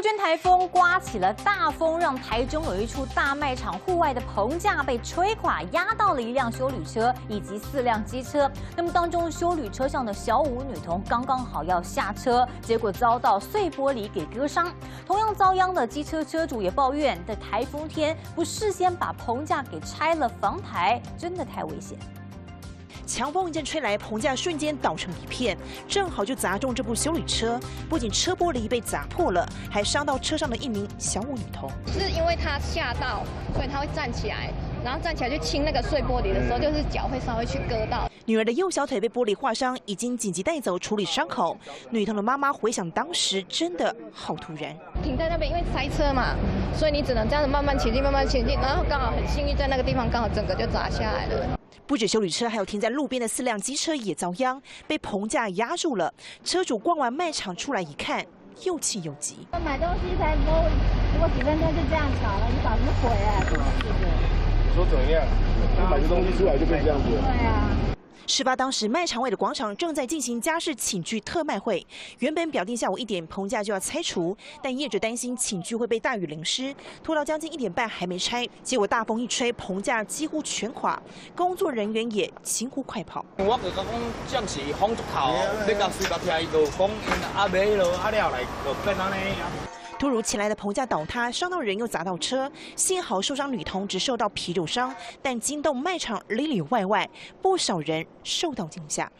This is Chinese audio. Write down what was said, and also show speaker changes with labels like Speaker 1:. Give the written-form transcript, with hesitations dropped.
Speaker 1: 杜鹃台风刮起了大风，让台中有一处大卖场户外的棚架被吹垮，压到了一辆休旅车以及4辆机车。那么当中休旅车上的小5女童刚刚好要下车，结果遭到碎玻璃给割伤。同样遭殃的机车车主也抱怨，在台风天不事先把棚架给拆了防台，真的太危险。
Speaker 2: 强风一阵吹来，棚架瞬间倒成一片，正好就砸中这部休旅车。不仅车玻璃被砸破了，还伤到车上的一名小5女童。
Speaker 3: 是因为她吓到，所以她会站起来，然后站起来去清那个碎玻璃的时候，就是脚会稍微去割到。
Speaker 2: 女儿的右小腿被玻璃划伤，已经紧急带走处理伤口。女童的妈妈回想当时真的好突然，
Speaker 3: 停在那边，因为塞车嘛，所以你只能这样子慢慢前进，慢慢前进，然后刚好很幸运在那个地方刚好整个就砸下来了。
Speaker 2: 不止休旅车，还有停在路边的4辆机车也遭殃，被棚架压住了。车主逛完卖场出来一看，又气又急。
Speaker 4: 买东西才不过几分钟就这样搞了，你搞什么鬼啊？真是的。
Speaker 5: 你说怎样？你买个东西出来就变这样子？
Speaker 4: 对啊。
Speaker 2: 事发当时，卖场外的广场正在进行家饰寝具特卖会。原本表定下午1点棚架就要拆除，但业者担心寝具会被大雨淋湿，拖到将近1点半还没拆。结果大风一吹，棚架几乎全垮，工作人员也惊呼快跑。
Speaker 6: 我就讲这是风足透，你甲随甲听伊就讲啊买咯，啊了来就变安尼啊。
Speaker 2: 突如其来的棚架倒塌，伤到人又砸到车，幸好受伤女童只受到皮肉伤，但惊动卖场里里外外，不少人受到惊吓。